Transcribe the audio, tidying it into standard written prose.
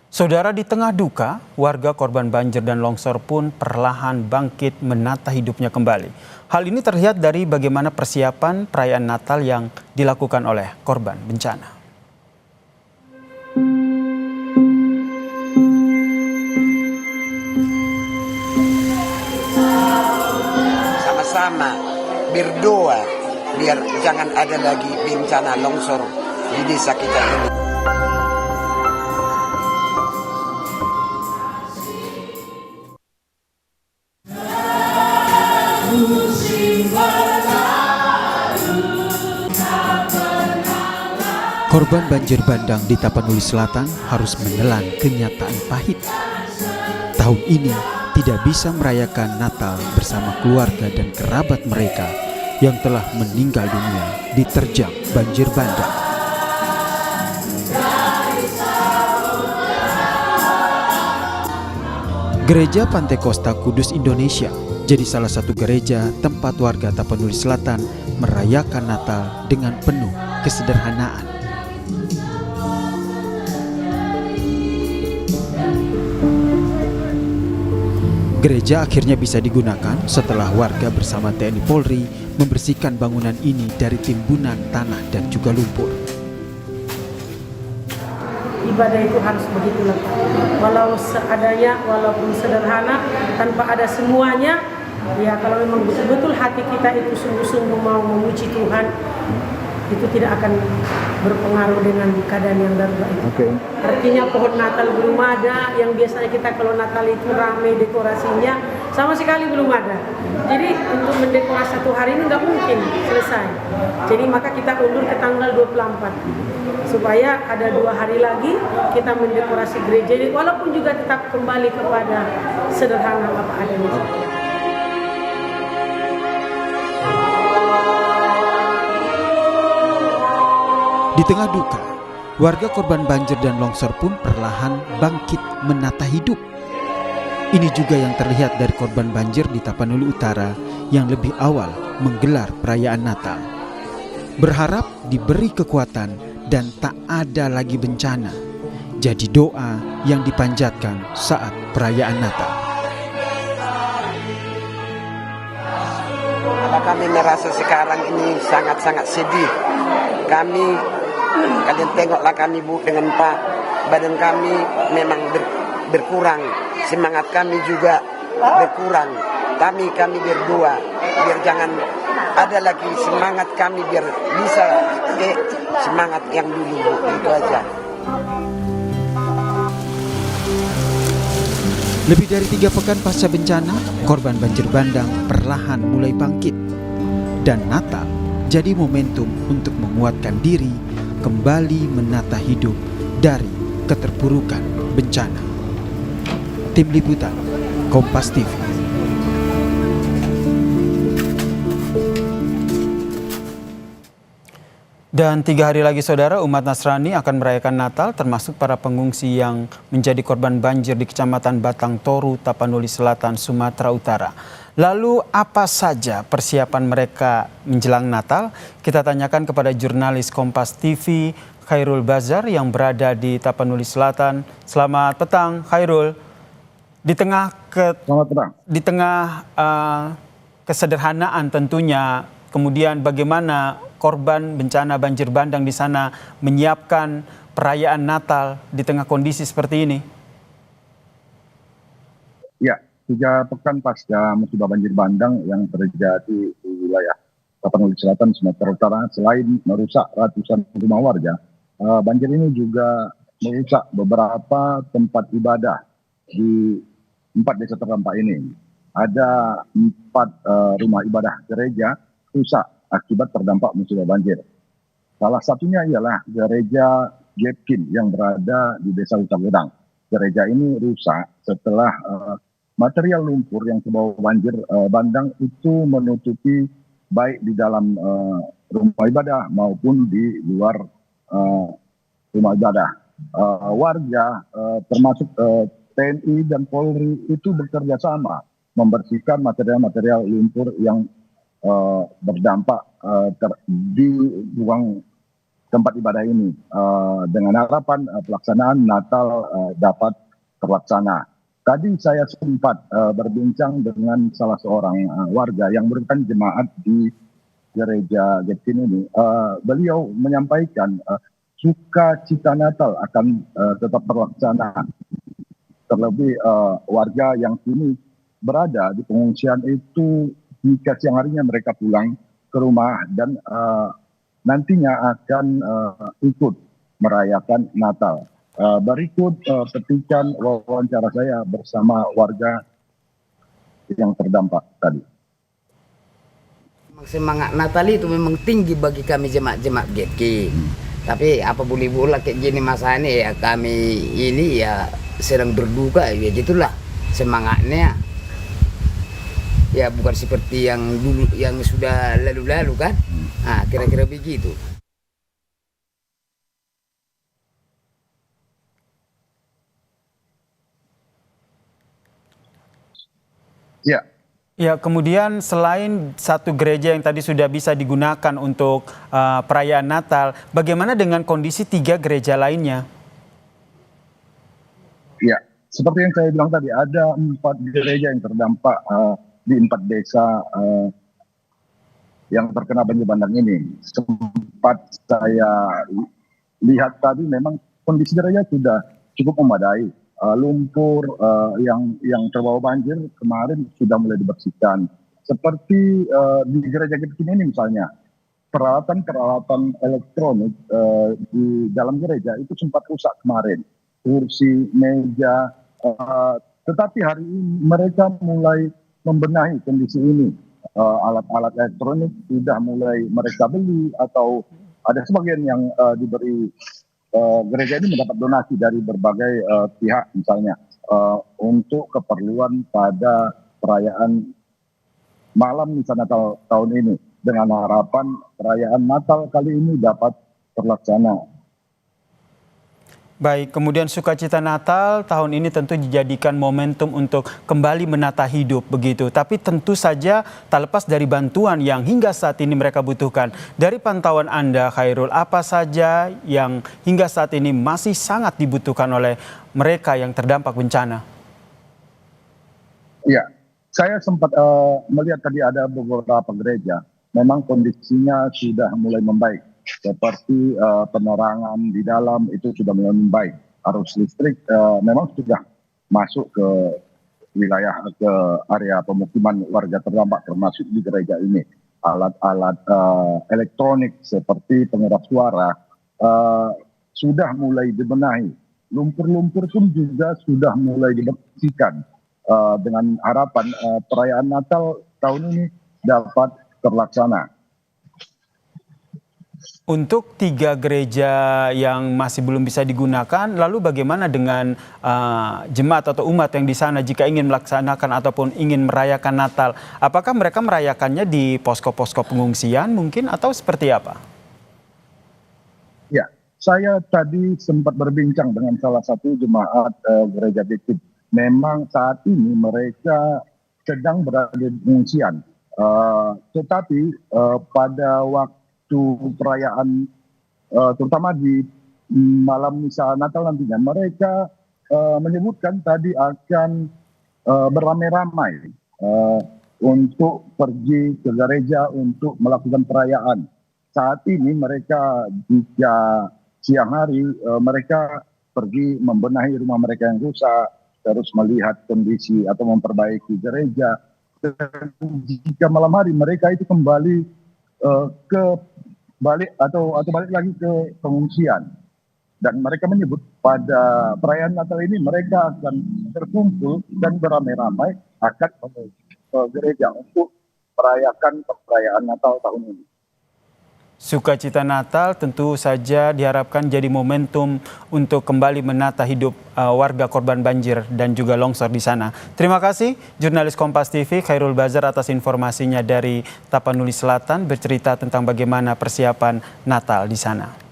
Saudara, di tengah duka, warga korban banjir dan longsor pun perlahan bangkit menata hidupnya kembali. Hal ini terlihat dari bagaimana persiapan perayaan Natal yang dilakukan oleh korban bencana. Sama-sama berdoa biar jangan ada lagi bencana longsor di desa kita ini. Korban banjir bandang di Tapanuli Selatan harus menelan kenyataan pahit. Tahun ini tidak bisa merayakan Natal bersama keluarga dan kerabat mereka yang telah meninggal dunia diterjang banjir bandang. Gereja Pantai Kosta Kudus Indonesia jadi salah satu gereja tempat warga Tapanuli Selatan merayakan Natal dengan penuh kesederhanaan. Gereja akhirnya bisa digunakan setelah warga bersama TNI Polri membersihkan bangunan ini dari timbunan tanah dan juga lumpur. Ibadah itu harus begitu lengkap, walau seadanya, walaupun sederhana, tanpa ada semuanya. Ya kalau memang betul-betul hati kita itu sungguh-sungguh mau memuji Tuhan, itu tidak akan berpengaruh dengan keadaan yang darurat itu. Okay. Artinya pohon Natal belum ada, yang biasanya kita kalau Natal itu ramai dekorasinya, sama sekali belum ada. Jadi untuk mendekorasi satu hari ini nggak mungkin selesai. Jadi maka kita undur ke tanggal 24 supaya ada 2 hari lagi kita mendekorasi gereja ini, walaupun juga tetap kembali kepada sederhana apa adanya. Di tengah duka, warga korban banjir dan longsor pun perlahan bangkit menata hidup. Ini juga yang terlihat dari korban banjir di Tapanuli Utara yang lebih awal menggelar perayaan Natal. Berharap diberi kekuatan dan tak ada lagi bencana. Jadi doa yang dipanjatkan saat perayaan Natal. Kami merasa sekarang ini sangat-sangat sedih. Kalian tengoklah kami Bu dengan Pak, badan kami memang berkurang, semangat kami juga berkurang. Kami berdoa biar jangan ada lagi semangat kami, biar bisa semangat yang dulu Bu, itu aja. Lebih dari 3 pekan pasca bencana, korban banjir bandang perlahan mulai bangkit. Dan Natal jadi momentum untuk menguatkan diri kembali menata hidup dari keterpurukan bencana. Tim Liputan, Kompas TV. Dan 3 hari lagi saudara, umat Nasrani akan merayakan Natal, termasuk para pengungsi yang menjadi korban banjir di Kecamatan Batang Toru, Tapanuli Selatan, Sumatera Utara. Lalu apa saja persiapan mereka menjelang Natal? Kita tanyakan kepada jurnalis Kompas TV Khairul Bazar yang berada di Tapanuli Selatan. Selamat petang Khairul. Di tengah kesederhanaan tentunya, kemudian bagaimana korban bencana banjir bandang di sana menyiapkan perayaan Natal di tengah kondisi seperti ini? Ya, 3 pekan pasca musibah banjir bandang yang terjadi di wilayah Tapanuli Selatan, Sumatera Utara, selain merusak ratusan rumah warga, banjir ini juga merusak beberapa tempat ibadah di 4 desa terdampak ini. Ada 4 rumah ibadah gereja rusak akibat terdampak musibah banjir. Salah satunya ialah gereja Jetkin yang berada di desa Utagedang. Gereja ini rusak setelah material lumpur yang terbawa banjir bandang itu menutupi baik di dalam rumah ibadah maupun di luar rumah ibadah. Warga termasuk TNI dan Polri itu bekerja sama membersihkan material-material lumpur yang berdampak di ruang tempat ibadah ini dengan harapan pelaksanaan Natal dapat terlaksana. Tadi saya sempat berbincang dengan salah seorang warga yang merupakan jemaat di gereja Getkin ini. Beliau menyampaikan sukacita Natal akan tetap terlaksana. Terlebih warga yang kini berada di pengungsian itu jika siang harinya mereka pulang ke rumah dan nantinya akan ikut merayakan Natal. Berikut petikan wawancara saya bersama warga yang terdampak tadi. Semangat Natal itu memang tinggi bagi kami jemaat-jemaat GetKi. Tapi apa boleh buat kayak gini masa ini ya, kami ini ya sedang berduka, ya gitulah semangatnya. Ya bukan seperti yang dulu yang sudah lalu-lalu kan. Nah, kira-kira begitu. Ya. Ya, kemudian selain satu gereja yang tadi sudah bisa digunakan untuk perayaan Natal, bagaimana dengan kondisi 3 gereja lainnya? Ya, seperti yang saya bilang tadi, ada 4 gereja yang terdampak di 4 desa yang terkena banjir bandang ini. Sempat saya lihat tadi memang kondisi gereja sudah cukup memadai. Lumpur yang terbawa banjir kemarin sudah mulai dibersihkan. Seperti di gereja Getkin ini misalnya, peralatan-peralatan elektronik di dalam gereja itu sempat rusak kemarin. Kursi, meja, tetapi hari ini mereka mulai membenahi kondisi ini. Alat-alat elektronik sudah mulai mereka beli atau ada sebagian yang diberi. Gereja ini mendapat donasi dari berbagai pihak misalnya untuk keperluan pada perayaan malam misa Natal tahun ini, dengan harapan perayaan Natal kali ini dapat terlaksana. Baik, kemudian sukacita Natal tahun ini tentu dijadikan momentum untuk kembali menata hidup begitu. Tapi tentu saja tak lepas dari bantuan yang hingga saat ini mereka butuhkan. Dari pantauan Anda, Khairul, apa saja yang hingga saat ini masih sangat dibutuhkan oleh mereka yang terdampak bencana? Ya, saya sempat melihat tadi ada beberapa gereja. Memang kondisinya sudah mulai membaik. Seperti penerangan di dalam itu sudah mulai membaik. Arus listrik memang sudah masuk ke wilayah, ke area pemukiman warga terdampak termasuk di gereja ini. Alat-alat elektronik seperti pengeras suara sudah mulai dibenahi. Lumpur-lumpur pun juga sudah mulai dibersihkan dengan harapan perayaan Natal tahun ini dapat terlaksana. Untuk 3 gereja yang masih belum bisa digunakan, lalu bagaimana dengan jemaat atau umat yang di sana jika ingin melaksanakan ataupun ingin merayakan Natal? Apakah mereka merayakannya di posko-posko pengungsian mungkin atau seperti apa? Ya, saya tadi sempat berbincang dengan salah satu jemaat gereja Getkin. Memang saat ini mereka sedang berada di pengungsian. Tetapi pada waktu perayaan terutama di malam misa Natal nantinya mereka menyebutkan tadi akan beramai-ramai untuk pergi ke gereja untuk melakukan perayaan. Saat ini mereka jika siang hari mereka pergi membenahi rumah mereka yang rusak, terus melihat kondisi atau memperbaiki gereja. Dan jika malam hari mereka itu kembali balik lagi ke pengungsian, dan mereka menyebut pada perayaan Natal ini mereka akan terkumpul dan beramai-ramai akan menuju ke gereja untuk merayakan perayaan Natal tahun ini. Sukacita Natal tentu saja diharapkan jadi momentum untuk kembali menata hidup warga korban banjir dan juga longsor di sana. Terima kasih jurnalis Kompas TV Khairul Bazar atas informasinya dari Tapanuli Selatan bercerita tentang bagaimana persiapan Natal di sana.